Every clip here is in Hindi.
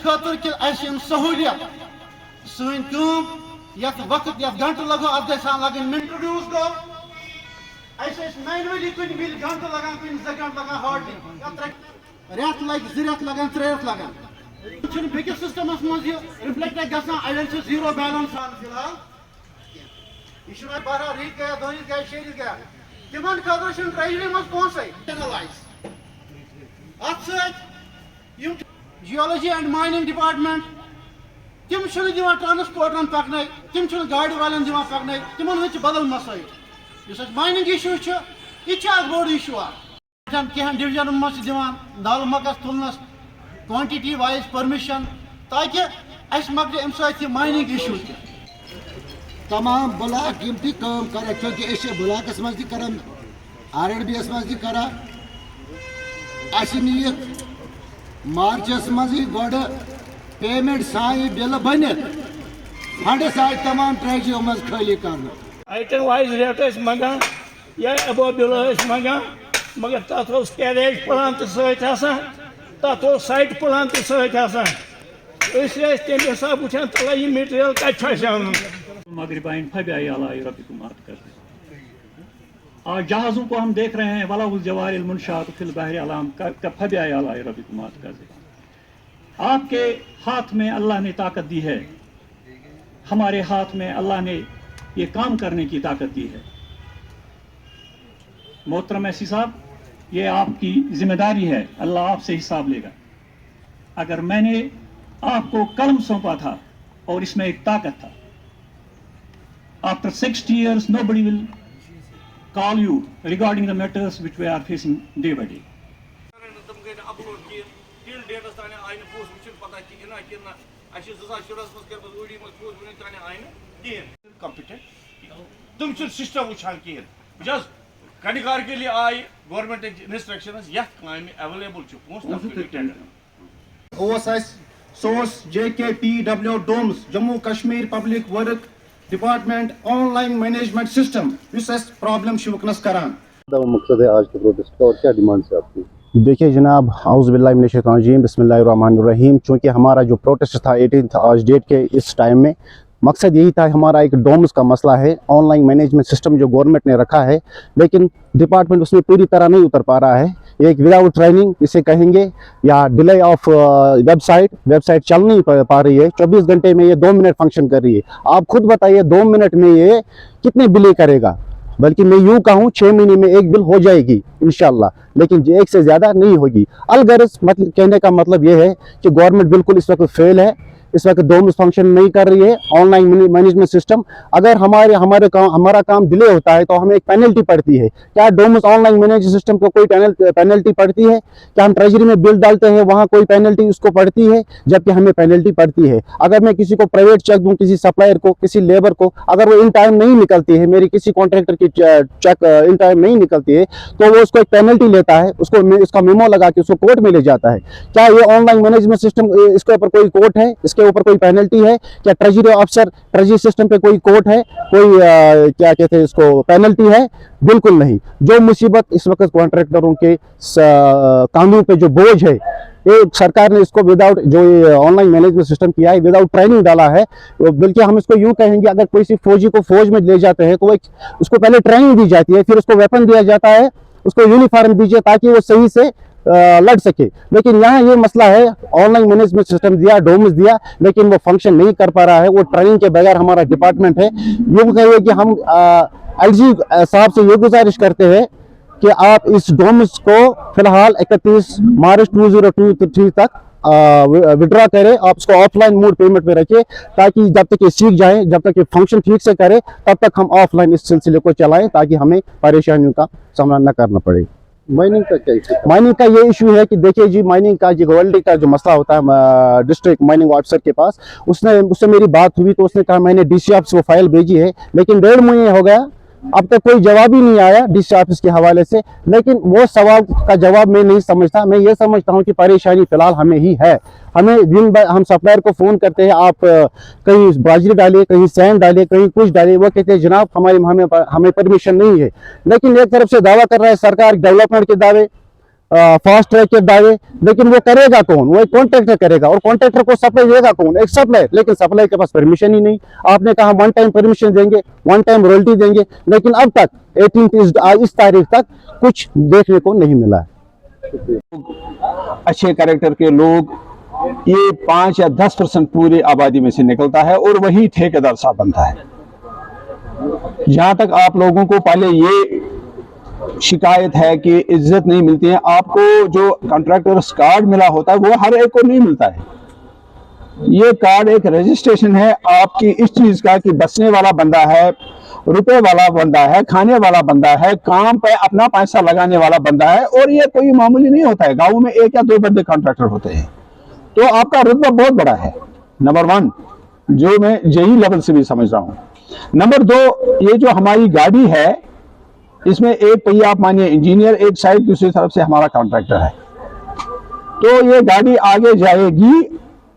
खातर कि सहूलियत सन वक्त घंटे लगो अत लगन इंट्रोड्यूस गो मैनुअली कुछ मिल घंटे लगान कुछ 2 घंटे लगान हार्डली रेत लग 2 रेत लगान 3 रेत लगान बेकिस सिस्टमस मज रिफ्लेक्ट गसान अड़न जीरो बैलेंस फिलहाल यह बहरहाल रीत गया 2 रीत गया 6 रीत गया तिमन खतर ट्रेजरी मज पोसे एनालाइज अत जियोलॉजी एंड माइनिंग डिपार्टमेंट तिम दिवान ट्रांसपोर्टन पकन तिम गाड़ी वाले दिवान पकन तिमन बदल मसाइल माइनिंग इशू यह बोड़ इशू कह डिवीजन मज दिवान नल मकस तुलनस क्वांटिटी वाइज परमिशन ताकि अस मकल अम माइनिंग इशू तमाम ब्लॉक यम काम कर चूँकि ब्लॉकस मज कर RDS मज कर मार्चस मज गोड पेमेंट साई बिल बन फंड आए तमाम ट्रेजरियों मज खाली कर आइटम वाइज रेट मंगान या एबो बिल मंगान मगर तथ कैरेज प्लान तथ साइट प्लान तमें हिसाब वुचान तला यह मटीरियल कत मगरिबाइन फब्याई अलाई रब्बिकुम कर आज जहाज़ों को हम देख रहे हैं वलाउल जवारिल मुनशात फिल बहर अलाम का फब्याई अलाई रब्बिकुम कर आपके हाथ में अल्लाह ने ताकत दी है, हमारे हाथ में अल्लाह ने ये काम करने की ताकत दी है। मोहतरम ऐसी साहब, ये आपकी जिम्मेदारी है, अल्लाह आपसे हिसाब लेगा। अगर मैंने आपको कलम सौंपा था और इसमें एक ताकत था, after 60 years nobody will call you regarding the matters which we are facing day by day. तुम सिस्टम वुचान कहें कनिकार के लिए आई government instruction available source JKPW DOMS Jammu Kashmir public work department online management system problem वनस करान। मकसद है आज के प्रोटेस्ट का और क्या डिमांड है आपकी? देखिए जनाब, औज़ुबिल्लाहिमिनश्शैतानिर्रजीम, बिस्मिल्लाहिर्रहमानिर्रहीम। चूँकि हमारा जो प्रोटेस्ट था 18 आज डेट के इस टाइम में, मकसद यही था, हमारा एक डोम्स का मसला है, ऑनलाइन मैनेजमेंट सिस्टम जो गवर्नमेंट ने रखा है, लेकिन डिपार्टमेंट उसमें पूरी तरह नहीं उतर पा रहा है। एक विदाउट ट्रेनिंग इसे कहेंगे, या डिले ऑफ वेबसाइट चल नहीं पा रही है। 24 घंटे में ये 2 मिनट फंक्शन कर रही है। आप खुद बताइए 2 मिनट में ये कितने बिल करेगा? बल्कि मैं यूँ कहूँ 6 महीने में एक बिल हो जाएगी इंशाल्लाह, लेकिन एक से ज़्यादा नहीं होगी। अलगर्ज मतलब कहने का मतलब ये है कि गवर्नमेंट बिल्कुल इस वक्त फेल है, इस वक्त डोम्स फंक्शन नहीं कर रही है। ऑनलाइन मैनेजमेंट सिस्टम, अगर हमारा काम डिले होता है तो हमें एक पेनल्टी पड़ती है। क्या डोम्स ऑनलाइन मैनेजमेंट सिस्टम को कोई पेनल्टी पड़ती है? क्या हम ट्रेजरी में बिल डालते हैं वहाँ कोई पेनल्टी उसको पड़ती है? जबकि हमें पेनल्टी पड़ती है। अगर मैं किसी को प्राइवेट चेक दूँ, किसी सप्लायर को, किसी लेबर को, अगर वो इन टाइम नहीं निकलती है, मेरी किसी कॉन्ट्रैक्टर की चेक इन टाइम नहीं निकलती है, तो वो उसको एक पेनल्टी लेता है, उसका मेमो लगा के उसको कोर्ट में ले जाता है। क्या ये ऑनलाइन मैनेजमेंट सिस्टम, इसके ऊपर कोई कोर्ट है? के ऊपर कोई पेनल्टी है? क्या ट्रेजरी अफसर, ट्रेजरी सिस्टम पे कोई कोर्ट है, कोई क्या कहते हैं इसको, पेनल्टी है? बिल्कुल नहीं। जो मुसीबत इस वक्त कॉन्ट्रैक्टरों के कानून पे जो बोझ है, ये सरकार ने इसको विदाउट, जो ये ऑनलाइन मैनेजमेंट सिस्टम किया है, विदाउट ट्रेनिंग डाला है। बल्कि हम इसको यूं कहेंगे, अगर कोई फौजी को फौज में ले जाते हैं तो उसको पहले ट्रेनिंग दी जाती है, फिर उसको वेपन दिया जाता है, उसको यूनिफॉर्म दीजिए ताकि वो सही से लड़ सके। लेकिन यहाँ ये मसला है, ऑनलाइन मैनेजमेंट सिस्टम दिया, डोम्स दिया, लेकिन वो फंक्शन नहीं कर पा रहा है। वो ट्रेनिंग के बगैर हमारा डिपार्टमेंट है। यूँ कहिए कि हम LG साहब से ये गुजारिश करते हैं कि आप इस डोम्स को फिलहाल 31 मार्च 2023 तक विड्रॉ करें। आप इसको ऑफलाइन मोड पेमेंट पे रखिए, ताकि जब तक ये सीख जाए, जब तक ये फंक्शन ठीक से करे, तब तक हम ऑफलाइन इस सिलसिले को चलाएं, ताकि हमें परेशानियों का सामना न करना पड़े। माइनिंग का क्या इशू? माइनिंग का ये इशू है कि देखिए जी, माइनिंग का जो गोल्डी का जो मसला होता है डिस्ट्रिक्ट माइनिंग ऑफिसर के पास, उससे मेरी बात हुई तो उसने कहा मैंने DC ऑफिस को फाइल भेजी है, लेकिन 1.5 महीने हो गया, अब तक कोई जवाब ही नहीं आया DC ऑफिस के हवाले से। लेकिन वो सवाल का जवाब मैं नहीं समझता। मैं ये समझता हूँ कि परेशानी फिलहाल हमें ही है। हमें दिन भर हम सप्लायर को फ़ोन करते हैं, आप कहीं बाजरी डालिए, कहीं सैंड डालिए, कहीं कुछ डालिए, वो कहते हैं जनाब हमें परमिशन नहीं है। लेकिन एक तरफ से दावा कर रहा है सरकार डेवलपमेंट के दावे, फास्ट ट्रैक के दावे, लेकिन वो करेगा कौन? वो एक कॉन्ट्रैक्टर करेगा, और कॉन्ट्रैक्टर को सप्लाई देगा कौन? एक सप्लाई। लेकिन सप्लाई के पास परमिशन ही नहीं। आपने कहा वन टाइम परमिशन देंगे, वन टाइम रॉयल्टी देंगे, लेकिन अब तक 18 इस तारीख तक कुछ देखने को नहीं मिला है। अच्छे कैरेक्टर के लोग, ये 5 या 10% पूरी आबादी में से निकलता है और वही ठेकेदार साहब बनता है। जहां तक आप लोगों को पहले ये शिकायत है कि इज्जत नहीं मिलती है, आपको जो कॉन्ट्रैक्टर्स कार्ड मिला होता है वो हर एक को नहीं मिलता है। ये कार्ड एक रजिस्ट्रेशन है आपकी इस चीज का कि बसने वाला बंदा है, रुपए वाला बंदा है, खाने वाला बंदा है, काम पे अपना पैसा लगाने वाला बंदा है, और ये कोई मामूली नहीं होता है। गाँव में 1 या 2 बंदे कॉन्ट्रैक्टर होते हैं, तो आपका रुतबा बहुत बड़ा है। नंबर 1, जो मैं जेई लेवल से भी समझ रहा हूँ। नंबर 2, ये जो हमारी गाड़ी है, इसमें एक पहिया आप मानिए इंजीनियर, एक साइड दूसरी तरफ से हमारा कॉन्ट्रैक्टर है, तो ये गाड़ी आगे जाएगी।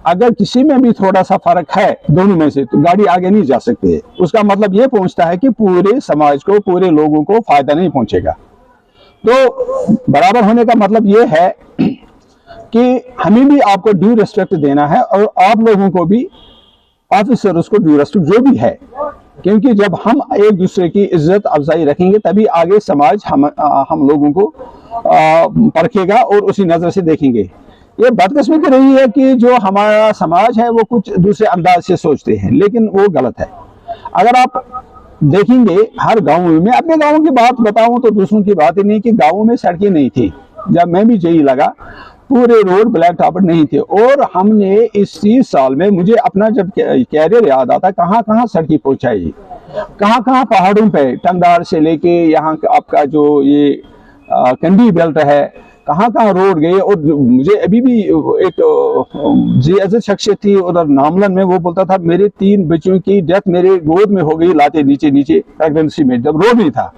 अगर किसी में भी थोड़ा सा फर्क है दोनों में से, तो गाड़ी आगे नहीं जा सकती है। उसका मतलब ये पहुंचता है कि पूरे समाज को, पूरे लोगों को फायदा नहीं पहुंचेगा। तो बराबर होने का मतलब ये है कि हमें भी आपको ड्यू रिस्पेक्ट देना है, और आप लोगों को भी, ऑफिसर्स को ड्यू रिस्पेक्ट जो भी है, क्योंकि जब हम एक दूसरे की इज्जत अफजाई रखेंगे तभी आगे समाज हम लोगों को परखेगा और उसी नजर से देखेंगे। ये बदकिस्मती रही है कि जो हमारा समाज है वो कुछ दूसरे अंदाज से सोचते हैं, लेकिन वो गलत है। अगर आप देखेंगे हर गांव में, अपने गांव की बात बताऊं तो दूसरों की बात ही नहीं, कि गांवों में सड़कें नहीं थी। जब मैं भी जेई लगा, पूरे रोड ब्लैक टॉपर नहीं थे, और हमने इस 30 साल में, मुझे अपना जब कैरियर याद आता, कहाँ कहाँ सड़कें पहुंचाई, कहाँ कहाँ पहाड़ों पे, टंगदार से लेके यहाँ आपका जो ये कंडी बेल्ट है, कहाँ कहाँ रोड गए। और मुझे अभी भी एक जी अजद शख्सियत थी उधर नामलन में, वो बोलता था मेरे 3 बच्चों की डेथ मेरे गोद में हो गई, लाते नीचे नीचे प्रेगनेंसी में, जब रोड नहीं था।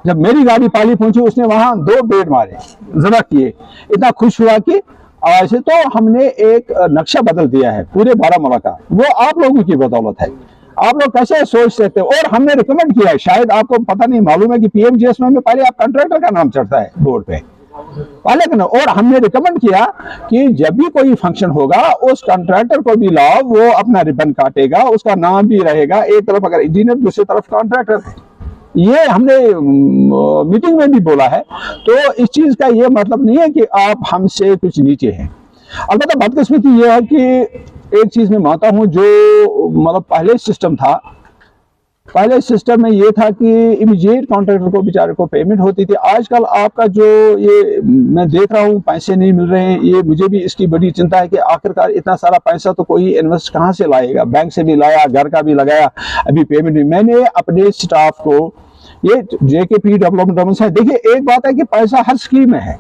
जब मेरी गाड़ी पाली पहुंची, उसने वहां 2 बेड मारे, जरा किए, इतना खुश हुआ कि आज से तो हमने एक नक्शा बदल दिया है पूरे बारामूला का। वो आप लोगों की बदौलत है। आप लोग कैसे सोच सकते हो? और हमने रिकमेंड किया है, शायद आपको पता नहीं मालूम है कि PMGSY में पहले आप कॉन्ट्रैक्टर का नाम चढ़ता है बोर्ड पे पहले, और हमने रिकमेंड किया कि जब भी कोई फंक्शन होगा उस कॉन्ट्रैक्टर को भी लाओ, वो अपना रिबन काटेगा, उसका नाम भी रहेगा, एक तरफ अगर इंजीनियर, दूसरी तरफ कॉन्ट्रैक्टर। ये हमने मीटिंग में भी बोला है। तो इस चीज का ये मतलब नहीं है कि आप हमसे कुछ नीचे हैं। अलबत्ता बदकिस्मती ये है कि एक चीज में मानता हूं, जो मतलब पहले सिस्टम था, पहले सिस्टम में ये था कि इमीडिएट कॉन्ट्रैक्टर को बेचारे को पेमेंट होती थी। आजकल आपका जो ये मैं देख रहा हूँ पैसे नहीं मिल रहे हैं, ये मुझे भी इसकी बड़ी चिंता है कि आखिरकार इतना सारा पैसा तो कोई इन्वेस्ट कहाँ से लाएगा? बैंक से भी लाया, घर का भी लगाया, अभी पेमेंट नहीं। मैंने अपने स्टाफ को, ये JKP डेवलपमेंट है, देखिए एक बात है कि पैसा हर स्कीम में है।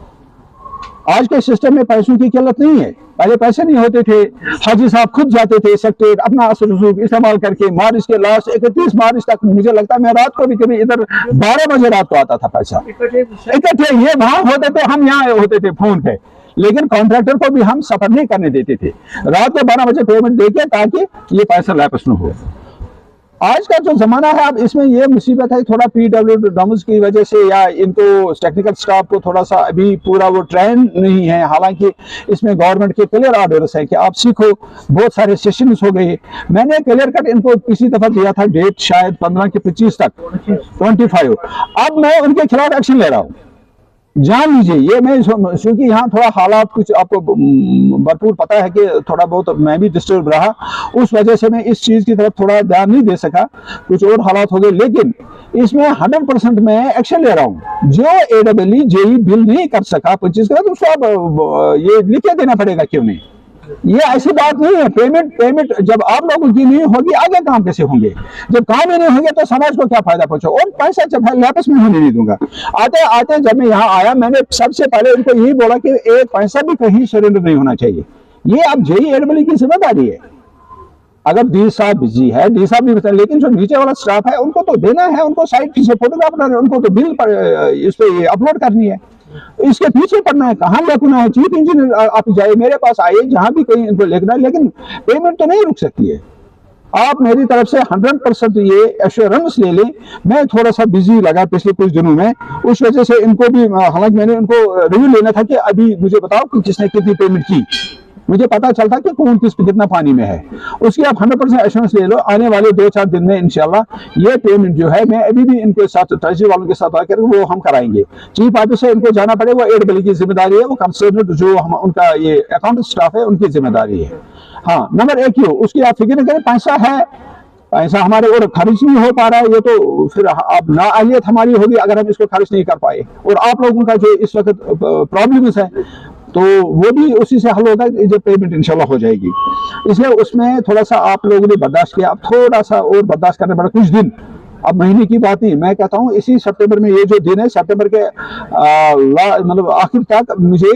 आज के सिस्टम में पैसों की किल्लत नहीं है। पहले पैसे नहीं होते थे, हाजी साहब खुद जाते थे सेक्रेटरीट अपना रसूख इस्तेमाल करके। मार्च के लास्ट 31 मार्च तक मुझे लगता है मैं रात को भी कभी इधर 12 बजे रात को आता था पैसा इकट्ठे। ये वहां होते थे, हम यहाँ होते थे फोन पे, लेकिन कॉन्ट्रैक्टर को भी हम सफर नहीं करने देते थे। रात को 12 बजे पेमेंट देके ताकि ये पैसा वापस न हो। आज का जो जमाना है, अब इसमें ये मुसीबत है थोड़ा PW डॉम्स की वजह से, या इनको टेक्निकल स्टाफ को थोड़ा सा अभी पूरा वो ट्रेन नहीं है। हालांकि इसमें गवर्नमेंट के क्लियर ऑर्डर्स है कि आप सीखो, बहुत सारे सेशंस हो गए। मैंने क्लियर कट इनको किसी दफा दिया था डेट, शायद 15 के 25 तक 25। अब मैं उनके खिलाफ एक्शन ले रहा हूँ। जान लीजिए, ये मैं क्योंकि यहाँ थोड़ा हालात कुछ आपको भरपूर पता है कि थोड़ा बहुत मैं भी डिस्टर्ब रहा, उस वजह से मैं इस चीज की तरफ थोड़ा ध्यान नहीं दे सका, कुछ और हालात हो गए। लेकिन इसमें 100% मैं एक्शन ले रहा हूँ। जो AEE JEE बिल नहीं कर सका 25 का, तो उसको अब ये लिखे देना पड़ेगा, क्यों नहीं? ये ऐसी बात नहीं है। पेमेंट जब आप लोगों की नहीं होगी, आगे काम कैसे होंगे? जब काम ही नहीं होंगे तो समाज को क्या फायदा पहुंचा? और पैसा जब वापस में होने नहीं दूंगा। आते आते जब मैं यहाँ आया, मैंने सबसे पहले उनको यही बोला कि एक पैसा भी कहीं सरेंडर नहीं होना चाहिए। ये अब JEE की जिम्मेदारी है। अगर डी साहब बिजी है, डी साहब भी बताए, लेकिन जो नीचे वाला स्टाफ है उनको तो देना है, उनको साइट से फोटोग्राफ, उनको तो बिल पर इस पे अपलोड करनी है, इसके पीछे पड़ना है। कहाँ लेखना है? चीफ इंजीनियर आप जाए, मेरे पास आइए, जहां भी कहीं इनको लिखना है, लेकिन पेमेंट तो नहीं रुक सकती है। आप मेरी तरफ से 100% ये एश्योरेंस ले लें। मैं थोड़ा सा बिजी लगा पिछले कुछ दिनों में, उस वजह से इनको भी, हालांकि मैंने उनको रिव्यू लेना था कि अभी मुझे बताओ कि किसने कितनी पेमेंट की, मुझे पता चलता कि कौन कितना पानी में है। उसकी आप 100% एश्योरेंस ले लो। आने वाले 2-4 दिन में इंशाल्लाह ये पेमेंट जो है, मैं अभी भी इनके साथ ट्रेजरी वालों के साथ आकर वो हम कराएंगे। चीफ ऑफिस से इनको जाना पड़ेगा, वो एडबली की जिम्मेदारी है, वो कंसर्न जो हम उनका ये अकाउंट स्टाफ है उनकी जिम्मेदारी है। हाँ, नंबर 1 ये, उसकी आप फिक्र न करें, पैसा है, पैसा हमारे और खर्च नहीं हो पा रहा है, ये तो फिर अब नाअहलियत हमारी होगी अगर हम इसको खर्च नहीं कर पाए। और आप लोगों का जो इस वक्त प्रॉब्लम्स है तो वो भी उसी से हल होगा जब पेमेंट इंशाल्लाह हो जाएगी। इसलिए उसमें थोड़ा सा आप लोगों ने बर्दाश्त किया, अब थोड़ा सा और बर्दाश्त करना पड़ा कुछ दिन, अब महीने की बात नहीं। मैं कहता हूँ इसी सितंबर में, ये जो दिन है सितंबर के मतलब आखिर तक मुझे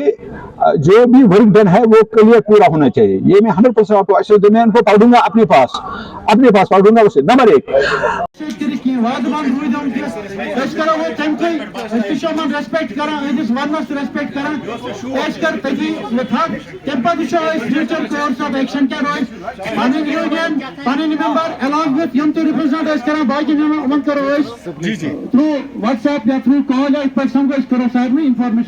जो भी वर्क डन है वो क्लियर पूरा होना चाहिए। ये मैं 100% आपको अश्योर दूं, मैं इनको पढ़ूंगा अपने पास पढ़ूंगा उसे। नंबर 1 रेस्पेक्ट कर वनस रेस्पेक्ट कर कोर्स ऑफ एक्शन क्या रोज यूनियन मेंबर अलॉन्ग विथ यम तो रिप्रेजेंट कर बाकी करो थ्रू व्हाट्सएप या थ्रू कॉल या इस पर करो साहब में इंफॉर्मेशन